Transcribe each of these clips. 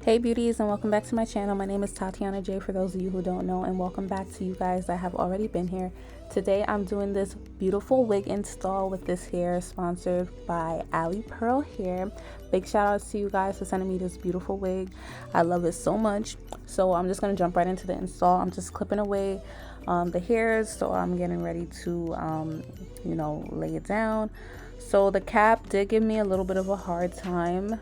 Hey beauties, and welcome back to my channel. My name is Tatiana J for those of you who don't know, and welcome back to you guys that have already been here. Today I'm doing this beautiful wig install with this hair sponsored by Alipearl hair. Big shout outs to you guys for sending me this beautiful wig. I love it so much. So I'm just going to jump right into the install. I'm just clipping away the hairs, so I'm getting ready to lay it down. So the cap did give me a little bit of a hard time.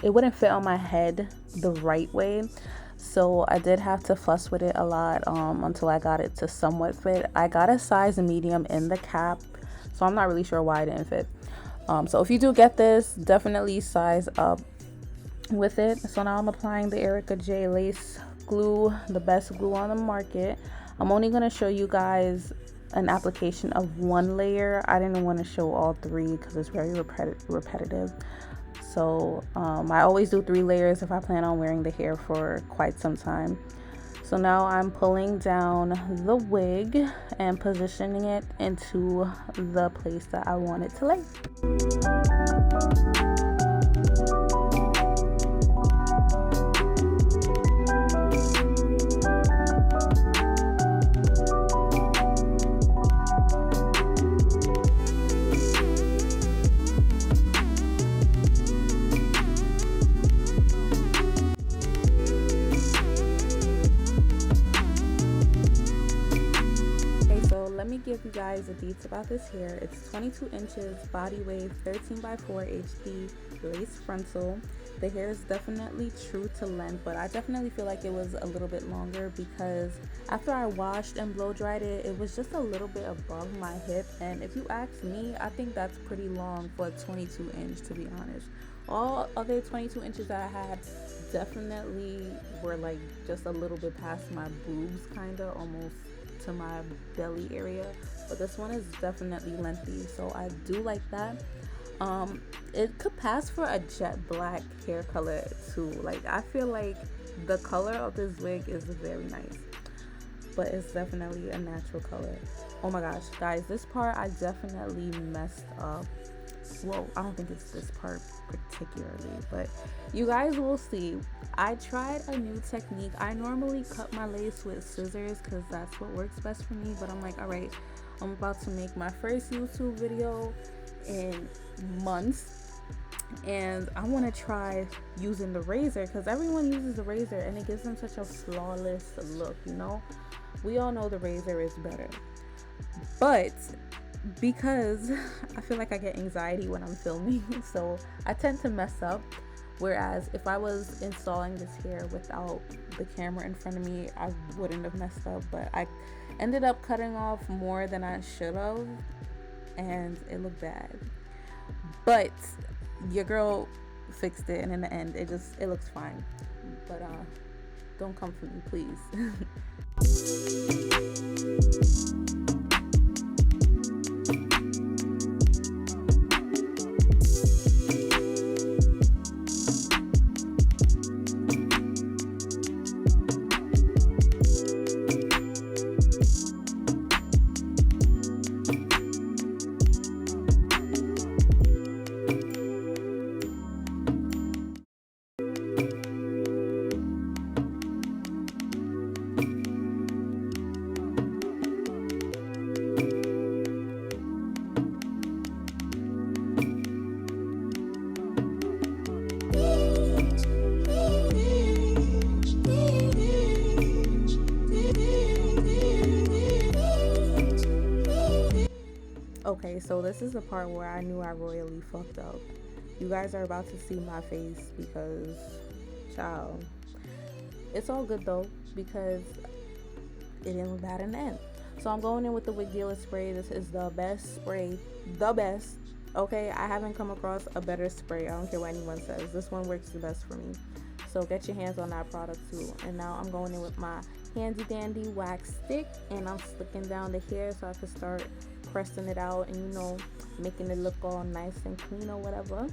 It wouldn't fit on my head the right way, so I did have to fuss with it a lot until I got it to somewhat fit. I got a size medium in the cap, so I'm not really sure why it didn't fit. So if you do get this, definitely size up with it. So now I'm applying the Erica J lace glue, the best glue on the market. I'm only going to show you guys an application of one layer. I didn't want to show all three because it's very repetitive. So I always do 3 layers if I plan on wearing the hair for quite some time. So now I'm pulling down the wig and positioning it into the place that I want it to lay. Let me give you guys the deets about this hair. It's 22 inches, body wave, 13x4 HD, lace frontal. The hair is definitely true to length, but I definitely feel like it was a little bit longer because after I washed and blow dried it, it was just a little bit above my hip. And if you ask me, I think that's pretty long for a 22 inch, to be honest. All other 22 inches that I had definitely were like just a little bit past my boobs, kind of almost to my belly area, but this one is definitely lengthy, so I do like that. It could pass for a jet black hair color too. Like, I feel like the color of this wig is very nice, but it's definitely a natural color. Oh my gosh guys, this part I definitely messed up. Well, I don't think it's this part particularly, but you guys will see. I tried a new technique. I normally cut my lace with scissors because that's what works best for me, but I'm like, all right, I'm about to make my first YouTube video in months, and I want to try using the razor because everyone uses the razor and it gives them such a flawless look, you know. We all know the razor is better, but because I feel like I get anxiety when I'm filming, so I tend to mess up. Whereas if I was installing this hair without the camera in front of me, I wouldn't have messed up. But I ended up cutting off more than I should have, and it looked bad. But your girl fixed it, and in the end, it looks fine. But don't come for me, please. Okay, so this is the part where I knew I royally fucked up. You guys are about to see my face because, child, it's all good though because it didn't look bad in the end. So I'm going in with the Wig Dealer spray. This is the best spray, the best. Okay, I haven't come across a better spray. I don't care what anyone says. This one works the best for me. So get your hands on that product too. And now I'm going in with my handy dandy wax stick, and I'm slicking down the hair so I can start pressing it out and, you know, making it look all nice and clean or whatever.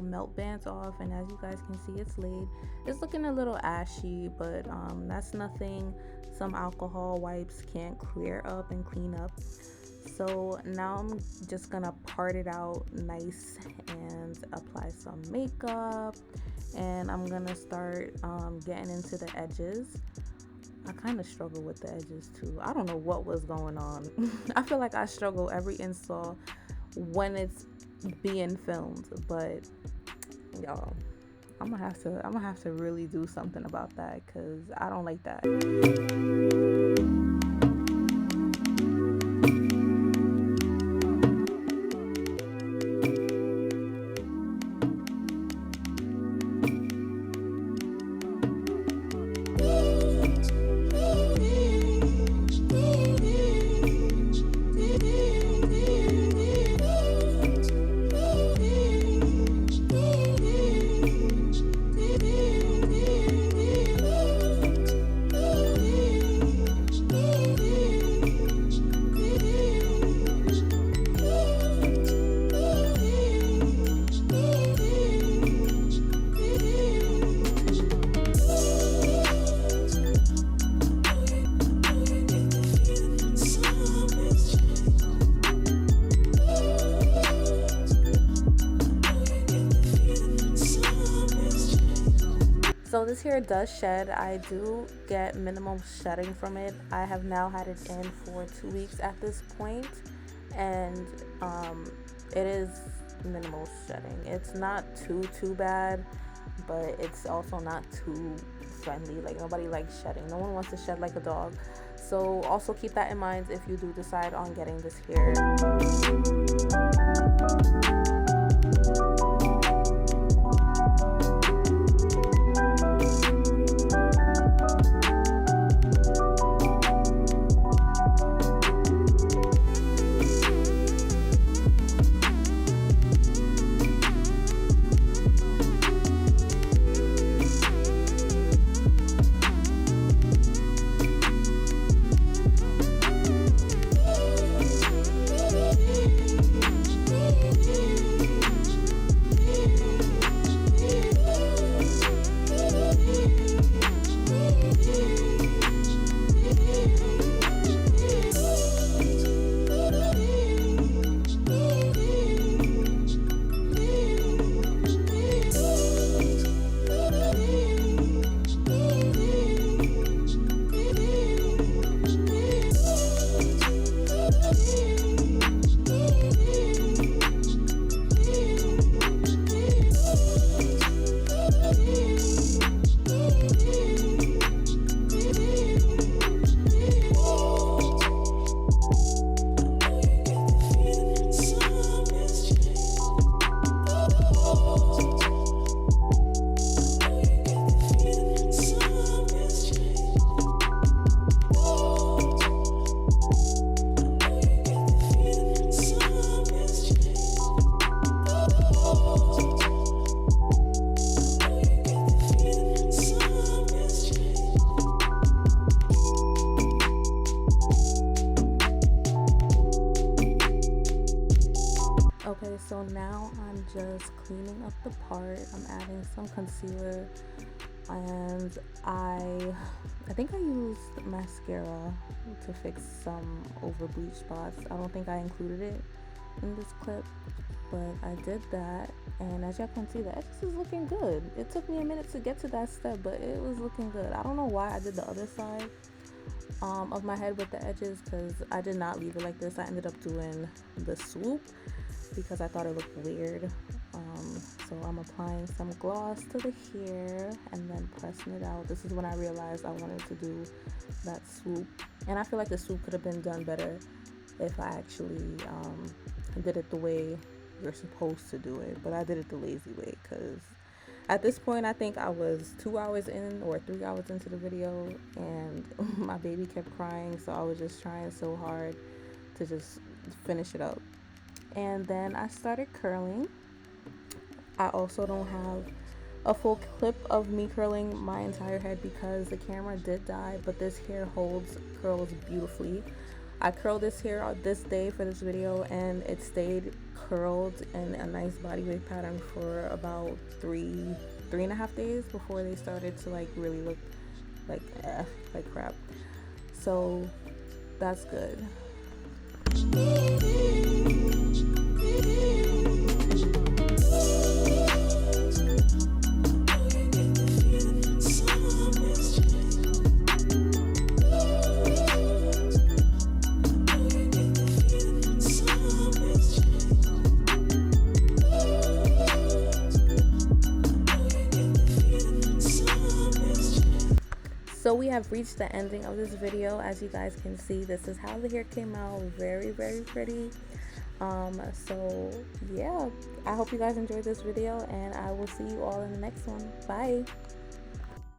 melt bands off, and as you guys can see, it's laid. It's looking a little ashy, but that's nothing some alcohol wipes can't clear up and clean up. So now I'm just gonna part it out nice and apply some makeup, and I'm gonna start getting into the edges. I kind of struggle with the edges too. I don't know what was going on. I feel like I struggle every install when it's being filmed, but y'all, I'm gonna have to really do something about that, because I don't like that. So this hair does shed. I do get minimal shedding from it. I have now had it in for 2 weeks at this point, and it is minimal shedding. It's not too bad, but it's also not too friendly. Like, nobody likes shedding. No one wants to shed like a dog. So also keep that in mind if you do decide on getting this hair. Okay, so now I'm just cleaning up the part. I'm adding some concealer, and I think I used mascara to fix some over bleach spots. I don't think I included it in this clip, but I did that, and as y'all can see, the edges is looking good. It took me a minute to get to that step, but it was looking good. I don't know why I did the other side of my head with the edges, because I did not leave it like this. I ended up doing the swoop because I thought it looked weird. So I'm applying some gloss to the hair and then pressing it out. This is when I realized I wanted to do that swoop, and I feel like the swoop could have been done better if I actually did it the way you're supposed to do it, but I did it the lazy way, because at this point I think I was 2 hours in or 3 hours into the video, and my baby kept crying, so I was just trying so hard to just finish it up. And then I started curling. I also don't have a full clip of me curling my entire head because the camera did die, but this hair holds curls beautifully. I curled this hair on this day for this video, and it stayed curled in a nice body wave pattern for about three and a half days before they started to like really look like crap. So that's good. So we have reached the ending of this video. As you guys can see, this is how the hair came out. Very, very pretty. So yeah, I hope you guys enjoyed this video, and I will see you all in the next one. Bye.